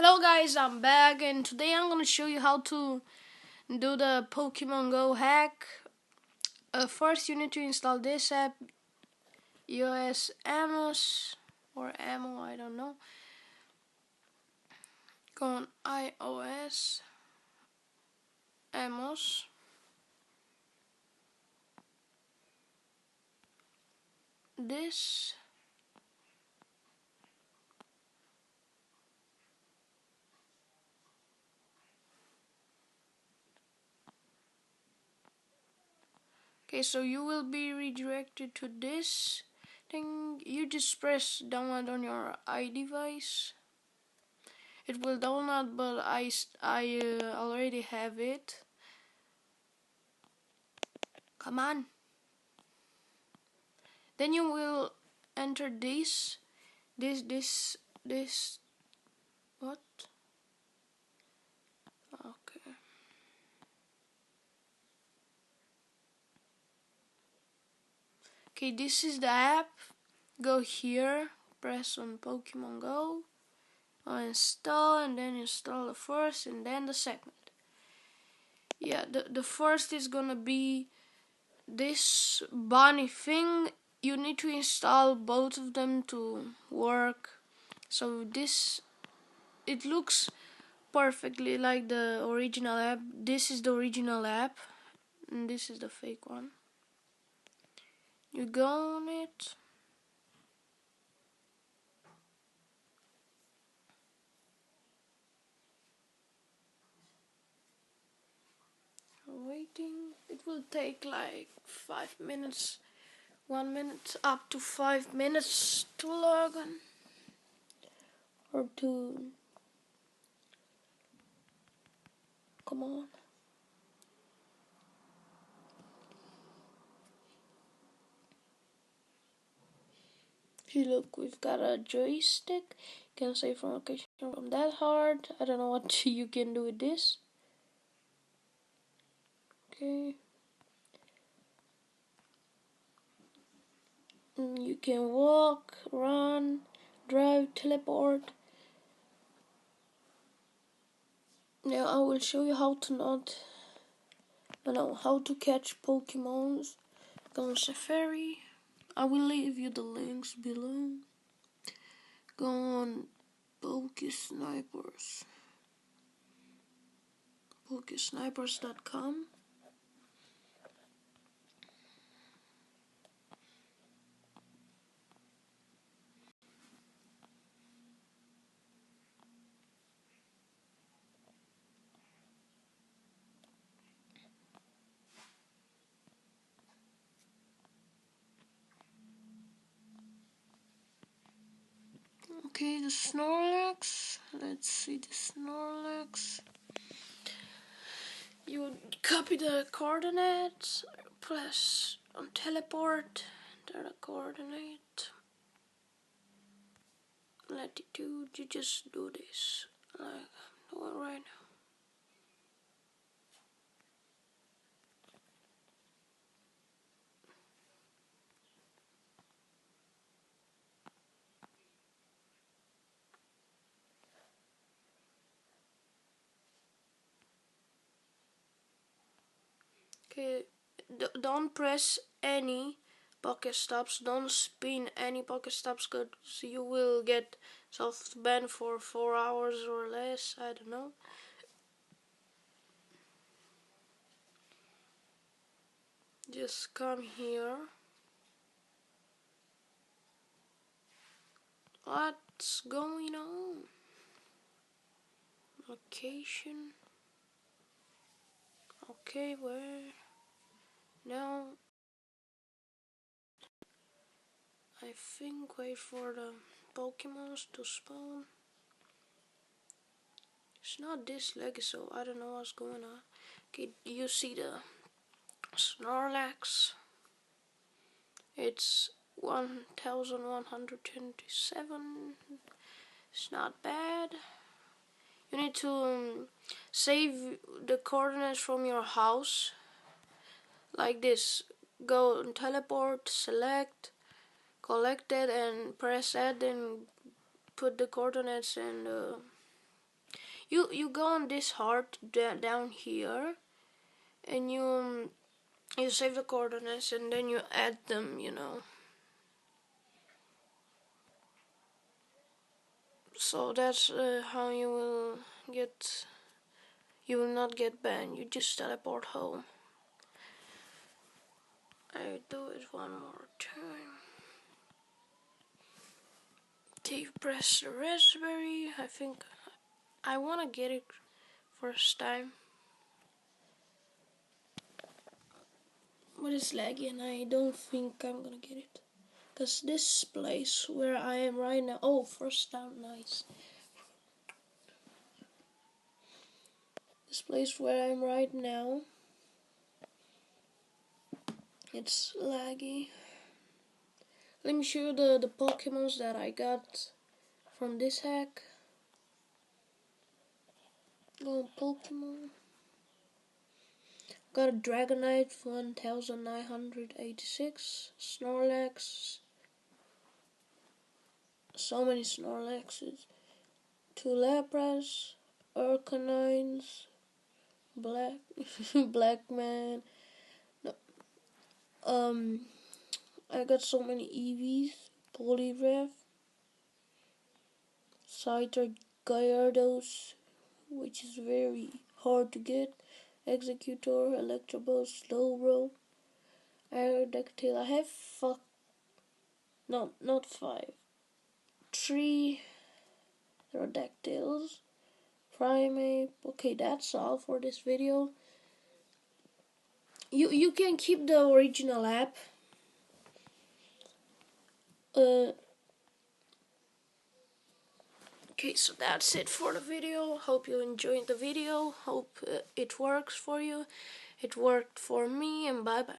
Hello guys, I'm back and today I'm gonna show you how to do the Pokemon Go hack. First you need to install this app, iOS Amos or Ammo, I don't know. Go on iOS Amos. This Okay, so you will be redirected to this thing. You just press download on your iDevice. It will download, but I already have it. Come on. Then you will enter this. What? Okay. Okay, this is the app. Go here, press on Pokemon Go, install, and then install the first and then the second. Yeah, the first is gonna be this bunny thing. You need to install both of them to work. So it looks perfectly like the original app. This is the original app and this is the fake one. You go on it. Waiting. It will take like 5 minutes, 1 minute, up to 5 minutes to log on or to come on. If you look, we've got a joystick. You can save from location from that hard. I don't know what you can do with this. Okay. You can walk, run, drive, teleport. Now I will show you how to catch Pokemons. Go on Safari. I will leave you the links below. Go on Pokesnipers. Pokesnipers.com. Okay, the Snorlax. Let's see the Snorlax. You would copy the coordinates, press on teleport, enter the coordinate, latitude. You just do this like I'm doing right now. Okay, don't press any Pokestops. Don't spin any Pokestops because you will get soft ban for 4 hours or less. I don't know. Just come here. What's going on? Location. Okay, where? Now I think wait for the Pokemons to spawn. It's not this leg, so I don't know what's going on. Okay, you see the Snorlax. It's 1127. It's not bad. You need to save the coordinates from your house like this. Go and teleport, select, collect it and press add and put the coordinates in the You go on this heart down here, and you save the coordinates, and then you add them. So that's how you will get. You will not get banned. You just teleport home. I do it one more time. You press the raspberry. I think I wanna get it first time. But it's laggy and I don't think I'm gonna get it. Cause this place where I am right now. Oh, first time, nice. This place where I'm right now. It's laggy. Let me show you the Pokemons that I got from this hack. Go on Pokemon. Got a Dragonite 1986, Snorlax, so many Snorlaxes, 2 Lapras, Arcanines, Black, Blackman. No, I got so many Eevees, Poliwrath, Scyther Gyarados, which is very hard to get, Executor, Electabuzz, Slowbro, Aerodactyl. I have not 5. 3 Aerodactyls, Primeape. Okay, that's all for this video. You can keep the original app. Okay, so that's it for the video. Hope you enjoyed the video. Hope it works for you. It worked for me, and bye bye.